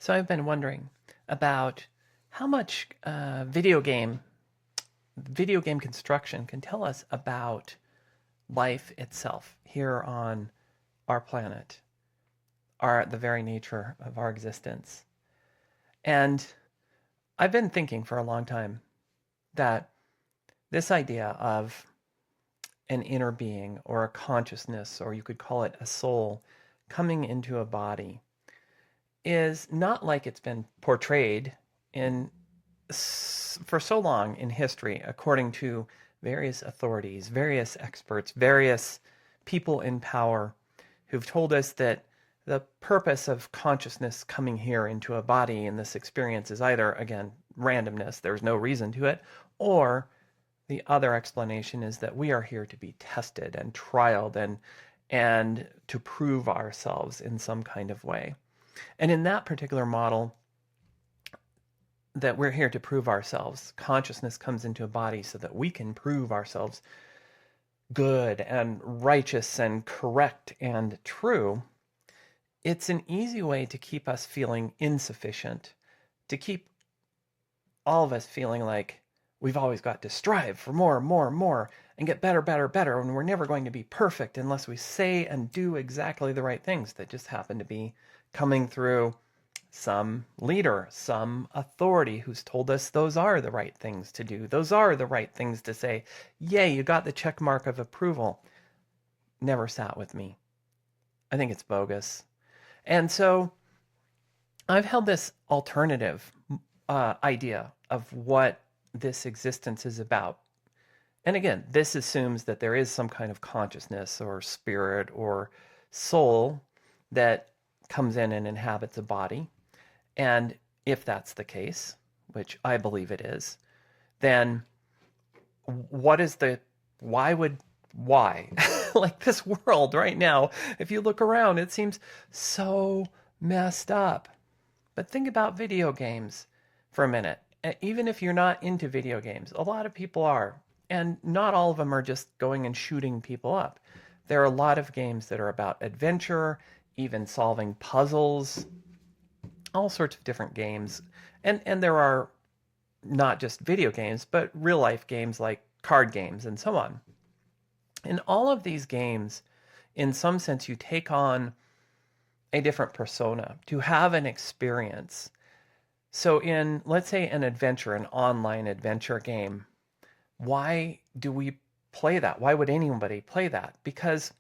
So I've been wondering about how much video game construction can tell us about life itself here on our planet, the very nature of our existence. And I've been thinking for a long time that this idea of an inner being or a consciousness, or you could call it a soul, coming into a body is not like it's been portrayed in for so long in history, according to various authorities, various experts, various people in power who've told us that the purpose of consciousness coming here into a body in this experience is either, again, randomness, there's no reason to it, or the other explanation is that we are here to be tested and trialed and to prove ourselves in some kind of way. And in that particular model, that we're here to prove ourselves, consciousness comes into a body so that we can prove ourselves good and righteous and correct and true. It's an easy way to keep us feeling insufficient, to keep all of us feeling like we've always got to strive for more, more, more, and get better, better, better, and we're never going to be perfect unless we say and do exactly the right things that just happen to be coming through some leader, some authority who's told us those are the right things to do. Those are the right things to say. Yay, you got the check mark of approval. Never sat with me. I think it's bogus. And so I've held this alternative idea of what this existence is about. And again, this assumes that there is some kind of consciousness or spirit or soul that comes in and inhabits a body. And if that's the case, which I believe it is, then why? Like this world right now, if you look around, it seems so messed up. But think about video games for a minute. Even if you're not into video games, a lot of people are. And not all of them are just going and shooting people up. There are a lot of games that are about adventure, even solving puzzles, all sorts of different games. And there are not just video games, but real life games like card games and so on. In all of these games, in some sense, you take on a different persona to have an experience. So in, let's say, an online adventure game, why do we play that? Why would anybody play that? Because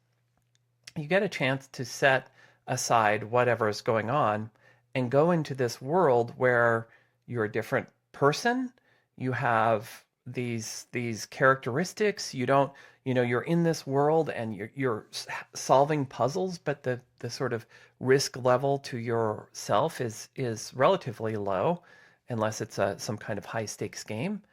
you get a chance to set aside whatever is going on and go into this world where you're a different person. You have these characteristics. You're in this world and you're solving puzzles, but the sort of risk level to yourself is relatively low, unless it's some kind of high stakes game.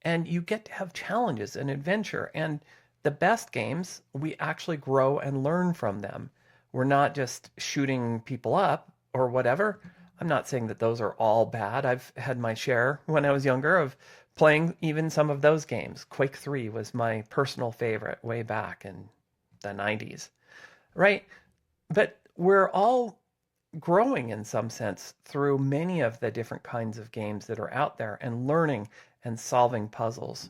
And you get to have challenges and adventure. And the best games, we actually grow and learn from them. We're not just shooting people up or whatever. I'm not saying that those are all bad. I've had my share when I was younger of playing even some of those games. Quake 3 was my personal favorite way back in the 90s, right? But we're all growing in some sense through many of the different kinds of games that are out there and learning and solving puzzles.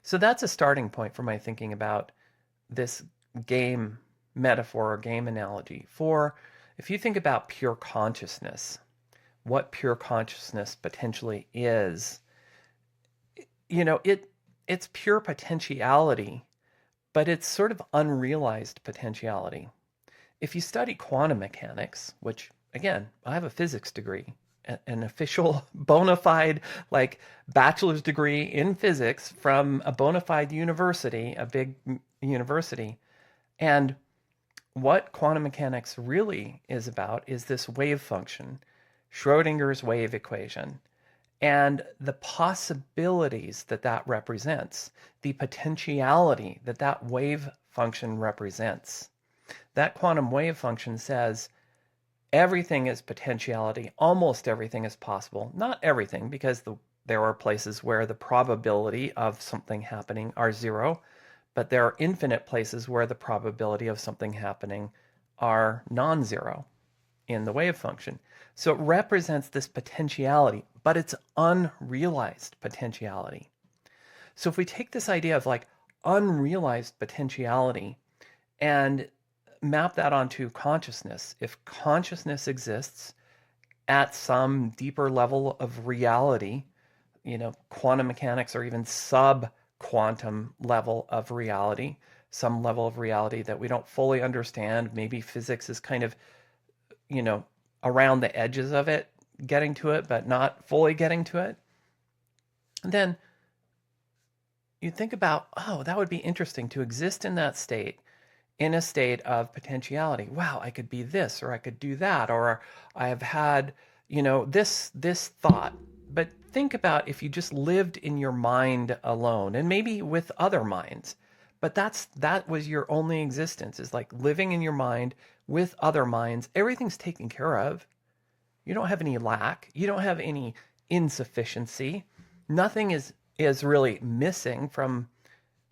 So that's a starting point for my thinking about this game metaphor or game analogy. For if you think about pure consciousness, what pure consciousness potentially is, it's pure potentiality, but it's sort of unrealized potentiality. If you study quantum mechanics, which again, I have a physics degree, an official bona fide bachelor's degree in physics from a bona fide university, a big university. And what quantum mechanics really is about is this wave function, Schrodinger's wave equation, and the possibilities that represents, the potentiality that wave function represents. That quantum wave function says everything is potentiality, almost everything is possible. Not everything, because there are places where the probability of something happening are zero, but there are infinite places where the probability of something happening are non-zero. in the wave function. So it represents this potentiality, but it's unrealized potentiality. So if we take this idea of like unrealized potentiality and map that onto consciousness, if consciousness exists at some deeper level of reality, quantum mechanics or even sub-quantum level of reality, some level of reality that we don't fully understand, maybe physics is kind of, around the edges of it, getting to it, but not fully getting to it, then you think about, oh, that would be interesting to exist in that state, in a state of potentiality. Wow, I could be this, or I could do that, or I have had, this thought. But think about if you just lived in your mind alone, and maybe with other minds. But that was your only existence, is like living in your mind with other minds. Everything's taken care of. You don't have any lack. You don't have any insufficiency. Nothing is really missing from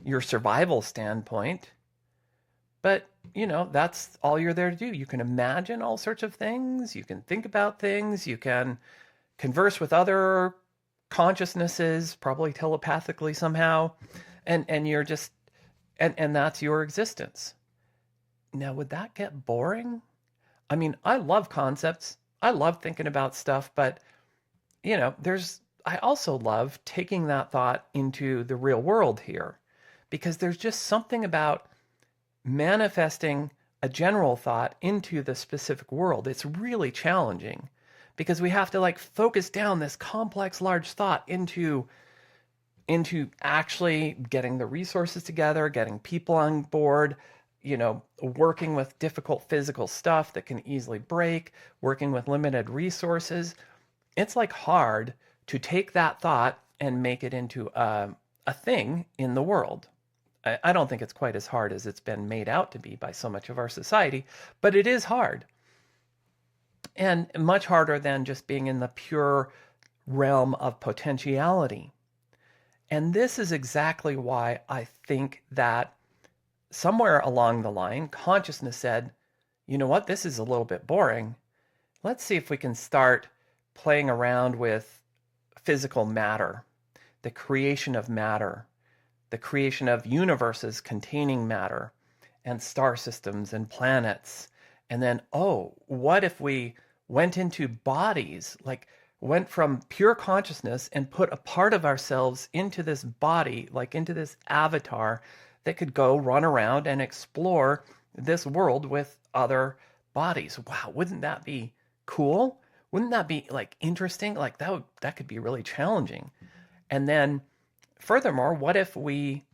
your survival standpoint. But, that's all you're there to do. You can imagine all sorts of things. You can think about things. You can converse with other consciousnesses, probably telepathically somehow. And you're just, and that's your existence. Now, would that get boring? I mean, I love concepts. I love thinking about stuff, but, I also love taking that thought into the real world here, because there's just something about manifesting a general thought into the specific world. It's really challenging because we have to like focus down this complex, large thought into actually getting the resources together, getting people on board, working with difficult physical stuff that can easily break, working with limited resources. It's like hard to take that thought and make it into a thing in the world. I don't think it's quite as hard as it's been made out to be by so much of our society, but it is hard. And much harder than just being in the pure realm of potentiality. And this is exactly why I think that somewhere along the line, consciousness said, you know what, this is a little bit boring. Let's see if we can start playing around with physical matter, the creation of matter, the creation of universes containing matter, and star systems and planets. And then, oh, what if we went into bodies, like went from pure consciousness and put a part of ourselves into this body, like into this avatar that could go run around and explore this world with other bodies. Wow, wouldn't that be cool? Wouldn't that be like interesting? Like that could be really challenging. And then furthermore, what if we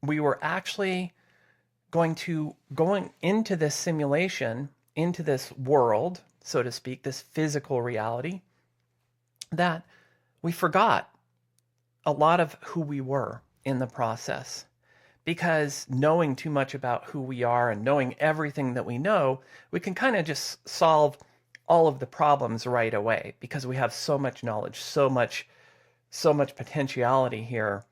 were actually going into this simulation, into this world, so to speak, this physical reality, that we forgot a lot of who we were in the process. Because knowing too much about who we are and knowing everything that we know, we can kind of just solve all of the problems right away because we have so much knowledge, so much potentiality here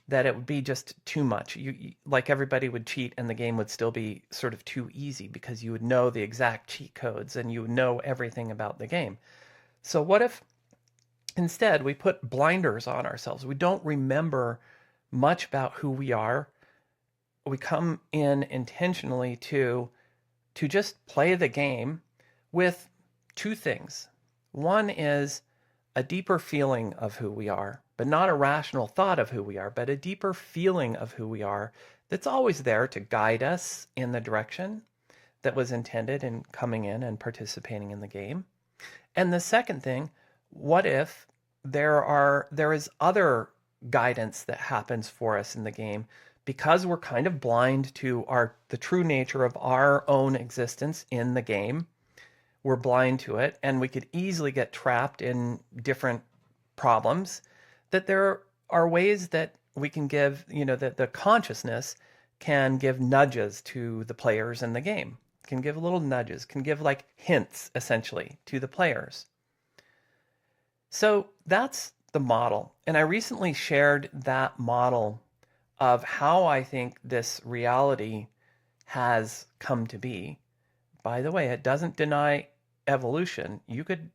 that it would be just too much. You like everybody would cheat and the game would still be sort of too easy because you would know the exact cheat codes and you would know everything about the game. So what if instead we put blinders on ourselves? We don't remember much about who we are. We come in intentionally to just play the game with two things. One is a deeper feeling of who we are, but not a rational thought of who we are, but a deeper feeling of who we are that's always there to guide us in the direction that was intended in coming in and participating in the game. And the second thing, what if there is other guidance that happens for us in the game because we're kind of blind to the true nature of our own existence in the game. We're blind to it, and we could easily get trapped in different problems, that there are ways that we can give, that the consciousness can give nudges to the players in the game, can give little nudges, can give like hints, essentially, to the players. So that's the model. And I recently shared that model of how I think this reality has come to be. By the way, it doesn't deny evolution. You could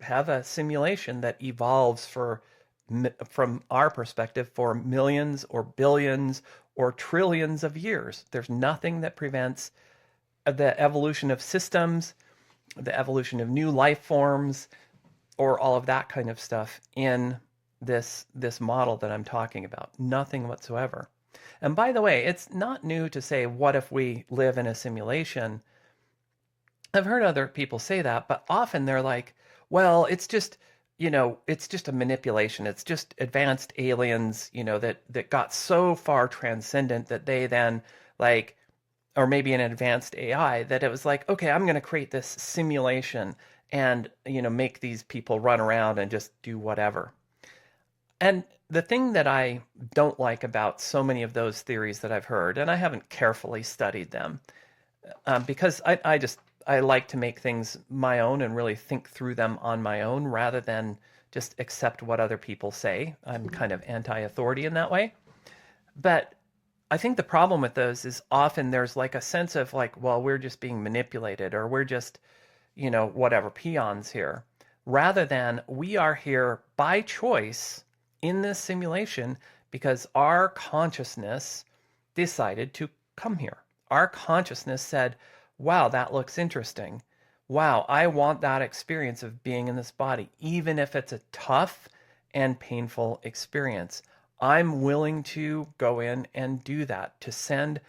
have a simulation that evolves from our perspective, for millions or billions or trillions of years. There's nothing that prevents the evolution of systems, the evolution of new life forms, or all of that kind of stuff in this model that I'm talking about. Nothing whatsoever. And by the way, it's not new to say, what if we live in a simulation? I've heard other people say that, but often they're like, well, it's just, it's just a manipulation. It's just advanced aliens, that got so far transcendent that they then like, or maybe an advanced AI, that it was like, okay, I'm going to create this simulation and, make these people run around and just do whatever. And the thing that I don't like about so many of those theories that I've heard, and I haven't carefully studied them, because I like to make things my own and really think through them on my own rather than just accept what other people say. I'm kind of anti-authority in that way. But I think the problem with those is often there's like a sense of like, well, we're just being manipulated, or we're just, whatever, peons here, rather than we are here by choice in this simulation because our consciousness decided to come here. Our consciousness said, wow, that looks interesting. Wow, I want that experience of being in this body, even if it's a tough and painful experience. I'm willing to go in and do that, to send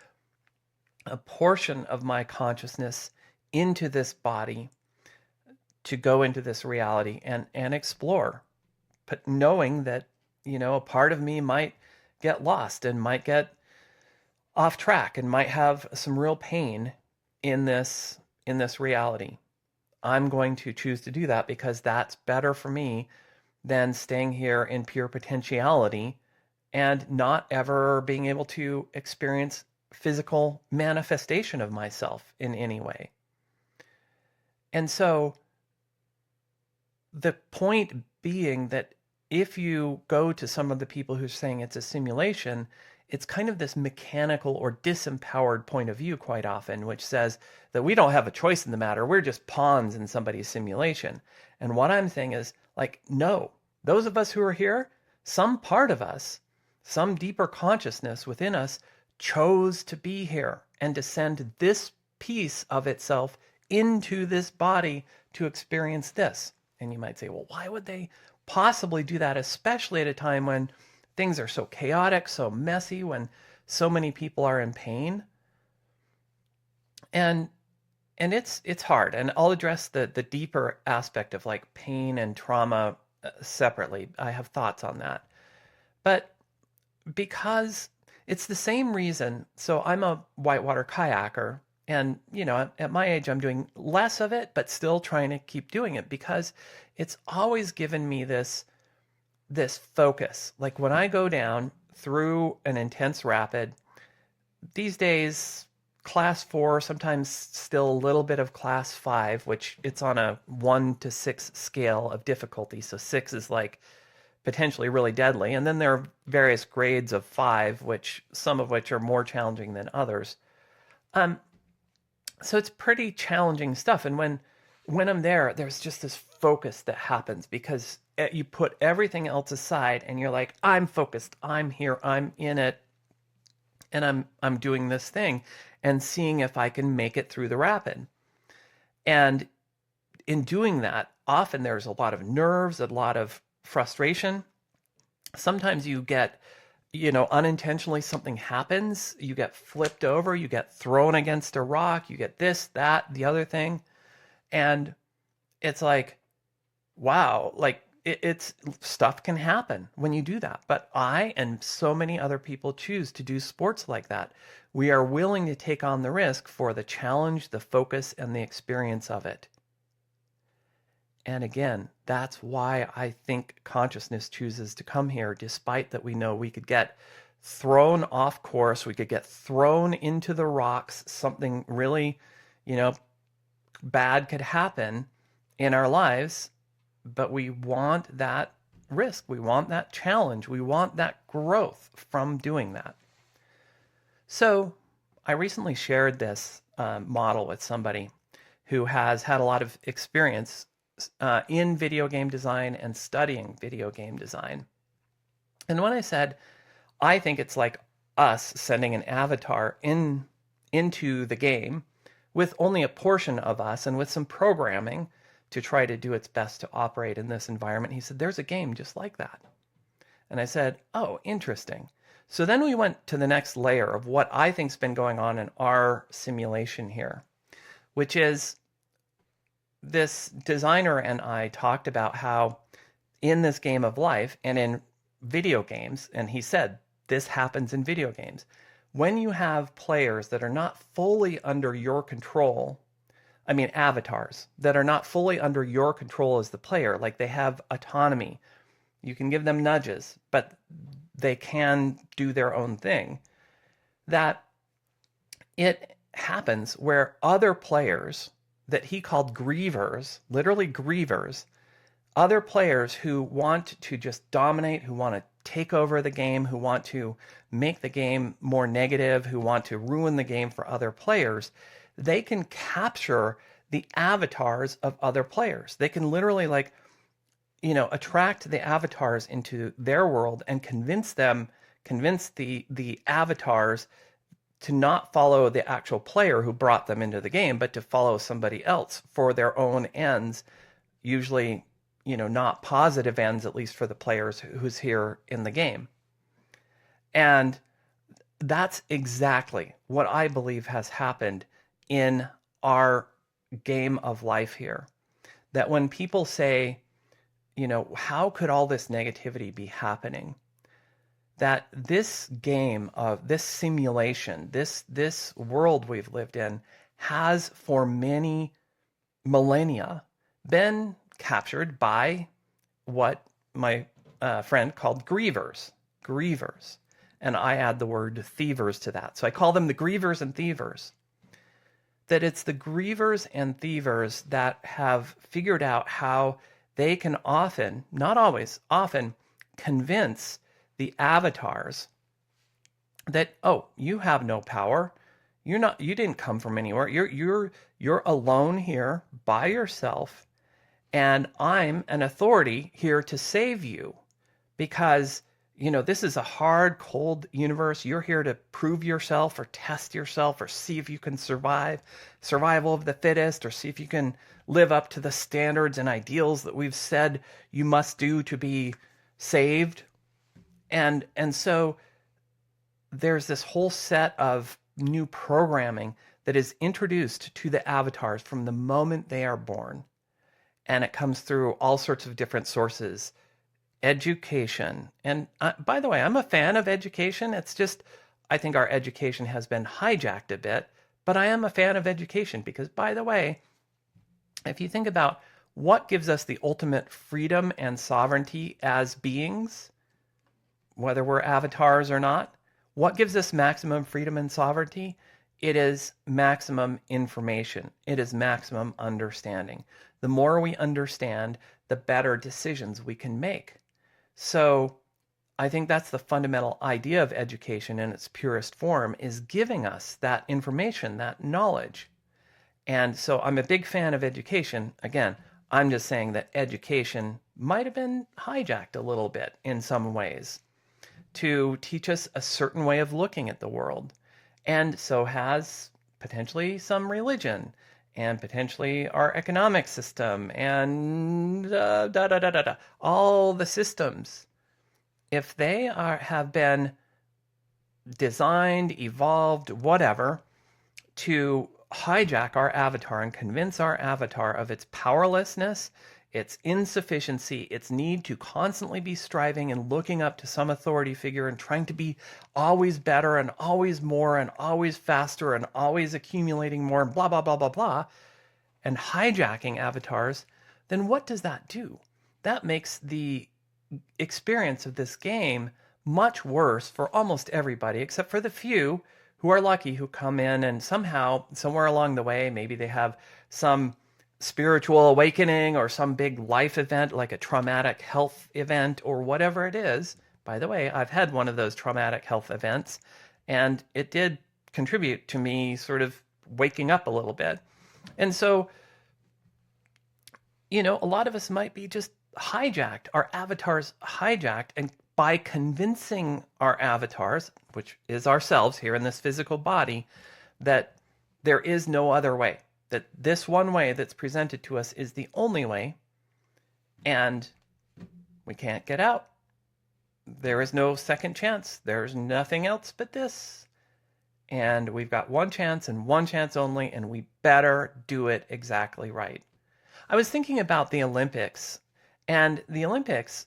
a portion of my consciousness into this body, to go into this reality and explore, but knowing that, a part of me might get lost and might get off track and might have some real pain in this reality. I'm going to choose to do that because that's better for me than staying here in pure potentiality and not ever being able to experience physical manifestation of myself in any way. And so the point being that if you go to some of the people who are saying it's a simulation, it's kind of this mechanical or disempowered point of view quite often, which says that we don't have a choice in the matter. We're just pawns in somebody's simulation. And what I'm saying is, like, no, those of us who are here, some part of us, some deeper consciousness within us chose to be here and to send this piece of itself into this body to experience this. And you might say, well, why would they possibly do that, especially at a time when things are so chaotic, so messy, when so many people are in pain? And it's hard. And I'll address the deeper aspect of like pain and trauma separately. I have thoughts on that. But because it's the same reason, so I'm a whitewater kayaker, and at my age I'm doing less of it, but still trying to keep doing it because it's always given me this focus. Like when I go down through an intense rapid, these days, class 4, sometimes still a little bit of class 5, which it's on a 1 to 6 scale of difficulty. So 6 is like potentially really deadly. And then there are various grades of 5, some of which are more challenging than others. So it's pretty challenging stuff. And when I'm there, there's just this focus that happens because you put everything else aside and you're like, I'm focused, I'm here, I'm in it, and I'm doing this thing and seeing if I can make it through the rapid. And in doing that, often there's a lot of nerves, a lot of frustration. Sometimes you get, unintentionally something happens, you get flipped over, you get thrown against a rock, you get this, that, the other thing. And it's like, wow, like it's stuff can happen when you do that. But I and so many other people choose to do sports like that. We are willing to take on the risk for the challenge, the focus, and the experience of it. And again, that's why I think consciousness chooses to come here, despite that we know we could get thrown off course, we could get thrown into the rocks, something really, bad could happen in our lives, but we want that risk, we want that challenge, we want that growth from doing that. So I recently shared this model with somebody who has had a lot of experience in video game design and studying video game design. And when I said, I think it's like us sending an avatar into the game with only a portion of us and with some programming to try to do its best to operate in this environment, he said, there's a game just like that. And I said, oh, interesting. So then we went to the next layer of what I think's been going on in our simulation here, which is this designer and I talked about how in this game of life and in video games, and he said this happens in video games, when you have players that are not fully under your control, I mean avatars that are not fully under your control as the player, like they have autonomy, you can give them nudges, but they can do their own thing, that it happens where other players that he called grievers, literally grievers, other players who want to just dominate, who want to take over the game, who want to make the game more negative, who want to ruin the game for other players, they can capture the avatars of other players. They can literally attract the avatars into their world and convince the avatars to not follow the actual player who brought them into the game, but to follow somebody else for their own ends, usually, not positive ends, at least for the players who's here in the game. And that's exactly what I believe has happened in our game of life here. That when people say, how could all this negativity be happening? That this game of this simulation, this world we've lived in, has for many millennia been captured by what my friend called grievers. And I add the word thievers to that. So I call them the grievers and thievers. That it's the grievers and thievers that have figured out how they can often, not always, often convince the avatars that, oh, you have no power. You didn't come from anywhere. You're alone here by yourself, and I'm an authority here to save you because, this is a hard, cold universe. You're here to prove yourself or test yourself or see if you can survival of the fittest, or see if you can live up to the standards and ideals that we've said you must do to be saved. And so there's this whole set of new programming that is introduced to the avatars from the moment they are born. And it comes through all sorts of different sources. Education. And by the way, I'm a fan of education. It's just, I think our education has been hijacked a bit, but I am a fan of education because, by the way, if you think about what gives us the ultimate freedom and sovereignty as beings, whether we're avatars or not, what gives us maximum freedom and sovereignty? It is maximum information. It is maximum understanding. The more we understand, the better decisions we can make. So I think that's the fundamental idea of education in its purest form, is giving us that information, that knowledge. And so I'm a big fan of education. Again, I'm just saying that education might have been hijacked a little bit in some ways to teach us a certain way of looking at the world. And so has potentially some religion and potentially our economic system and all the systems. If they have been designed, evolved, whatever, to hijack our avatar and convince our avatar of its powerlessness, its insufficiency, its need to constantly be striving and looking up to some authority figure and trying to be always better and always more and always faster and always accumulating more and blah, blah, blah, blah, blah, and hijacking avatars, then what does that do? That makes the experience of this game much worse for almost everybody, except for the few who are lucky, who come in and somehow, somewhere along the way, maybe they have some spiritual awakening or some big life event like a traumatic health event or whatever it is. By the way, I've had one of those traumatic health events, and it did contribute to me sort of waking up a little bit. And so a lot of us might be just hijacked, our avatars hijacked, and by convincing our avatars, which is ourselves here in this physical body, that there is no other way, that this one way that's presented to us is the only way, and we can't get out. There is no second chance. There's nothing else but this. And we've got one chance and one chance only, and we better do it exactly right. I was thinking about the Olympics, and the Olympics,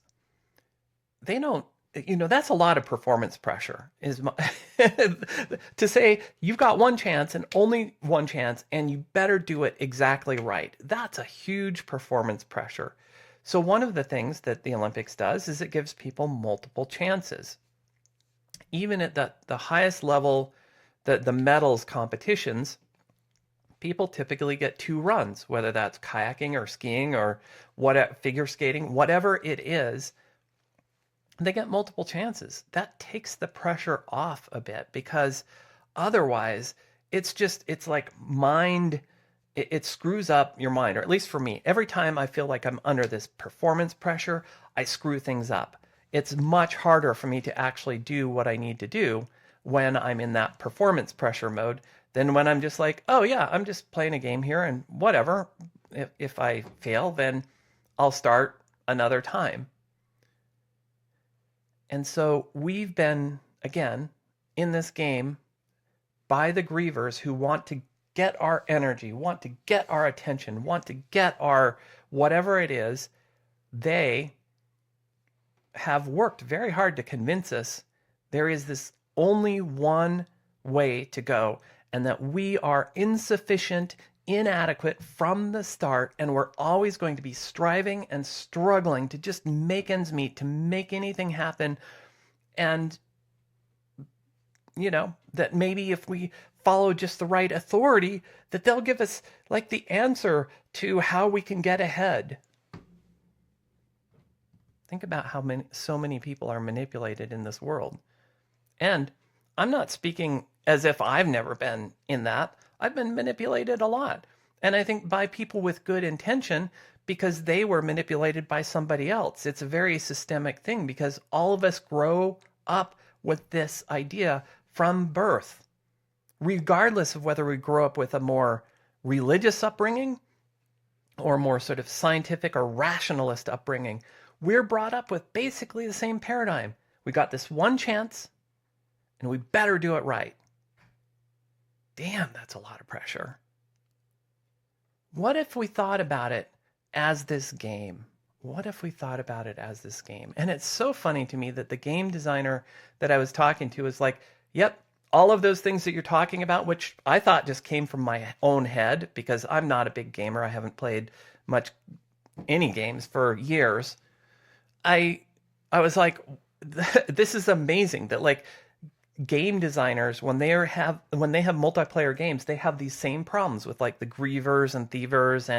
they don't, that's a lot of performance pressure. To say you've got one chance and only one chance, and you better do it exactly right. That's a huge performance pressure. So one of the things that the Olympics does is it gives people multiple chances. Even at the highest level, the medals competitions, people typically get 2 runs, whether that's kayaking or skiing or figure skating, whatever it is, they get multiple chances. That takes the pressure off a bit, because otherwise it's like mind, it screws up your mind, or at least for me. Every time I feel like I'm under this performance pressure, I screw things up. It's much harder for me to actually do what I need to do when I'm in that performance pressure mode than when I'm just like, oh yeah, I'm just playing a game here and whatever. If I fail, then I'll start another time. And so we've been, again, in this game by the Grievers, who want to get our energy, want to get our attention, want to get our whatever it is. They have worked very hard to convince us there is this only one way to go, and that we are insufficient, inadequate from the start, and we're always going to be striving and struggling to just make ends meet, to make anything happen. And, that maybe if we follow just the right authority, that they'll give us like the answer to how we can get ahead. Think about how so many people are manipulated in this world. And I'm not speaking as if I've never been in that. I've been manipulated a lot. And I think by people with good intention, because they were manipulated by somebody else. It's a very systemic thing, because all of us grow up with this idea from birth, regardless of whether we grow up with a more religious upbringing or more sort of scientific or rationalist upbringing. We're brought up with basically the same paradigm. We got this one chance, and we better do it right. Damn, that's a lot of pressure. What if we thought about it as this game? What if we thought about it as this game? And it's so funny to me that the game designer that I was talking to is like, yep, all of those things that you're talking about, which I thought just came from my own head, because I'm not a big gamer. I haven't played any games for years. I was like, this is amazing that like game designers, when they have multiplayer games, they have these same problems with like the Grievers and thieves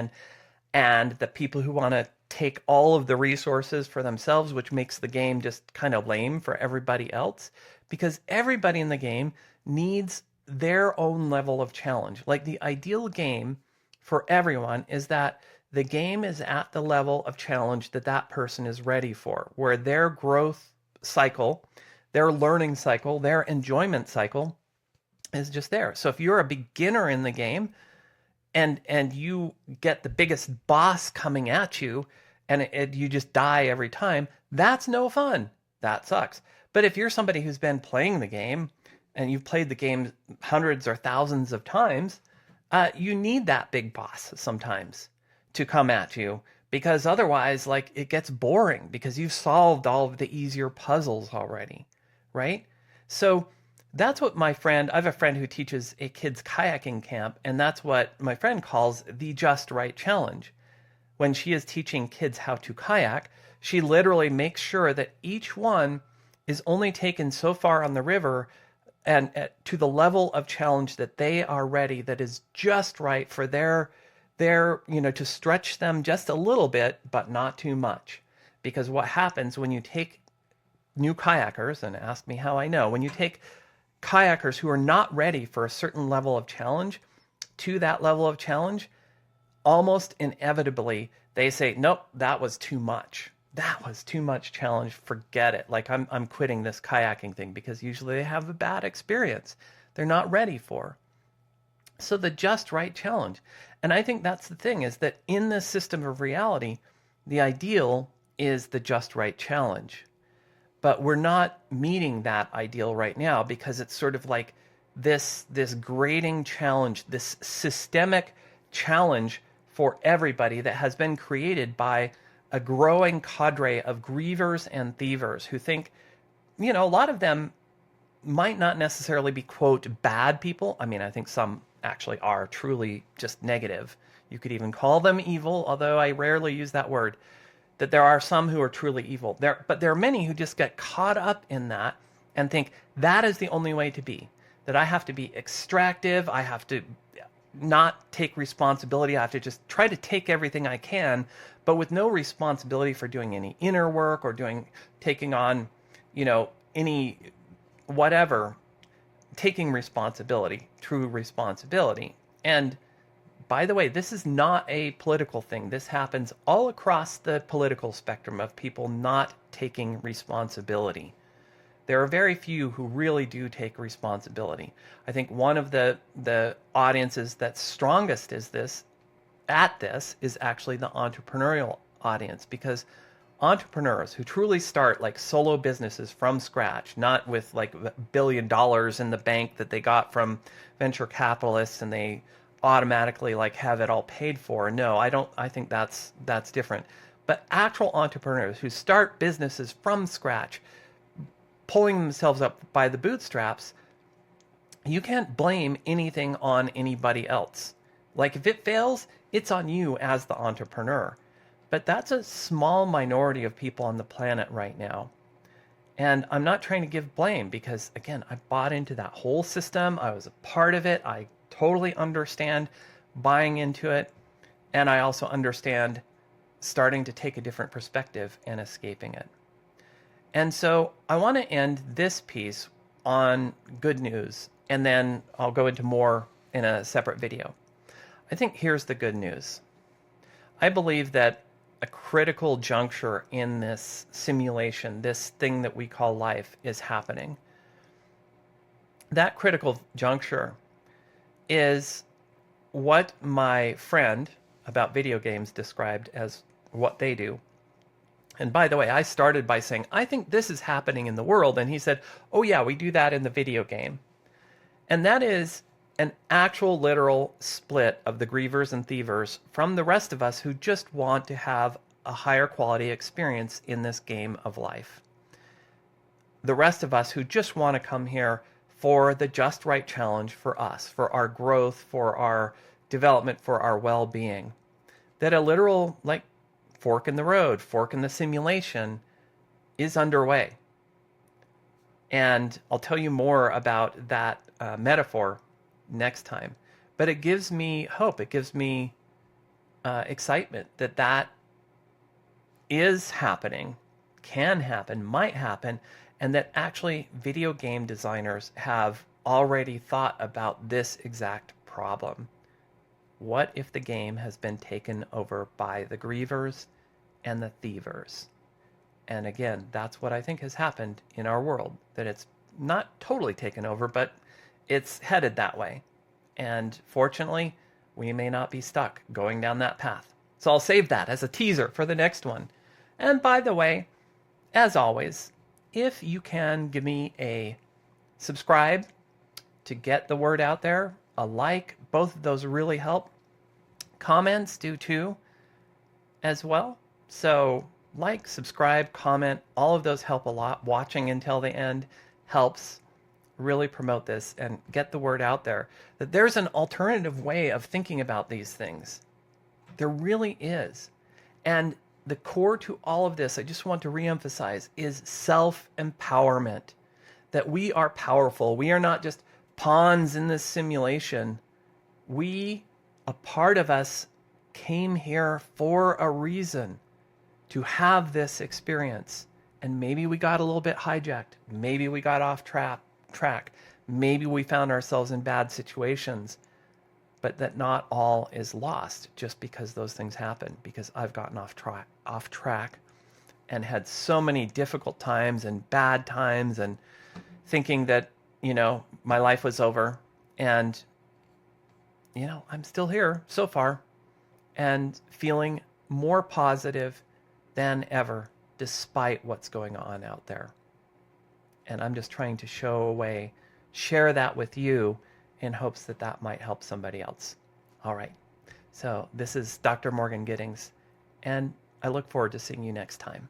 and the people who want to take all of the resources for themselves, which makes the game just kind of lame for everybody else, because everybody in the game needs their own level of challenge. Like the ideal game for everyone is that the game is at the level of challenge that person is ready for, where their growth cycle, their learning cycle, their enjoyment cycle is just there. So if you're a beginner in the game and you get the biggest boss coming at you and you just die every time, that's no fun. That sucks. But if you're somebody who's been playing the game and you've played the game hundreds or thousands of times, you need that big boss sometimes to come at you, because otherwise, like, it gets boring because you've solved all of the easier puzzles already, right? So that's what I have a friend who teaches a kids kayaking camp, and that's what my friend calls the just right challenge. When she is teaching kids how to kayak, she literally makes sure that each one is only taken so far on the river and to the level of challenge that they are ready, that is just right for their to stretch them just a little bit, but not too much. Because what happens when you take new kayakers, and ask me how I know, when you take kayakers who are not ready for a certain level of challenge to that level of challenge, almost inevitably They say, nope, that was too much. That was too much challenge. Forget it. Like I'm quitting this kayaking thing, because usually they have a bad experience they're not ready for. So the just right challenge. And I think that's the thing, is that in this system of reality, the ideal is the just right challenge. But we're not meeting that ideal right now, because it's sort of like this grading challenge, this systemic challenge for everybody that has been created by a growing cadre of grievers and thievers who think, a lot of them might not necessarily be, quote, bad people. I mean, I think some actually are truly just negative. You could even call them evil, although I rarely use that word. That there are some who are truly evil. But there are many who just get caught up in that and think that is the only way to be. That I have to be extractive. I have to not take responsibility. I have to just try to take everything I can, but with no responsibility for doing any inner work or taking on, any whatever, taking responsibility, true responsibility. And by the way, this is not a political thing. This happens all across the political spectrum of people not taking responsibility. There are very few who really do take responsibility. I think one of the audiences that's strongest is this is actually the entrepreneurial audience, because entrepreneurs who truly start like solo businesses from scratch, not with like $1 billion in the bank that they got from venture capitalists and they automatically like have it all paid for. No, I think that's different. But actual entrepreneurs who start businesses from scratch, pulling themselves up by the bootstraps, you can't blame anything on anybody else. Like if it fails, it's on you as the entrepreneur. But that's a small minority of people on the planet right now. And I'm not trying to give blame, because again, I bought into that whole system. I was a part of it. I totally understand buying into it. And I also understand starting to take a different perspective and escaping it. And so I want to end this piece on good news, and then I'll go into more in a separate video. I think here's the good news. I believe that a critical juncture in this simulation, this thing that we call life, is happening. That critical juncture is what my friend about video games described as what they do. And by the way, I started by saying, I think this is happening in the world. And he said, oh yeah, we do that in the video game. And that is an actual literal split of the grievers and thievers from the rest of us who just want to have a higher quality experience in this game of life. The rest of us who just want to come here for the just right challenge for us, for our growth, for our development, for our well-being. That a literal, like, fork in the road, fork in the simulation is underway. And I'll tell you more about that metaphor next time. But it gives me hope. It gives me excitement that is happening, can happen, might happen, and that actually video game designers have already thought about this exact problem. What if the game has been taken over by the grievers and the thievers? And again, that's what I think has happened in our world, that it's not totally taken over, but it's headed that way. And fortunately, we may not be stuck going down that path. So I'll save that as a teaser for the next one. And by the way, as always, if you can give me a subscribe to get the word out there, a like, both of those really help. Comments do too, as well. So like, subscribe, comment, all of those help a lot. Watching until the end helps really promote this and get the word out there that there's an alternative way of thinking about these things. There really is. And the core to all of this, I just want to reemphasize, is self-empowerment. That we are powerful. We are not just pawns in this simulation. A part of us came here for a reason, to have this experience. And maybe we got a little bit hijacked. Maybe we got off track. Maybe we found ourselves in bad situations. but that not all is lost just because those things happen, because I've gotten off track and had so many difficult times and bad times and thinking that, my life was over. And, I'm still here so far and feeling more positive than ever despite what's going on out there. And I'm just trying to share that with you in hopes that that might help somebody else. All right. So this is Dr. Morgan Giddings, and I look forward to seeing you next time.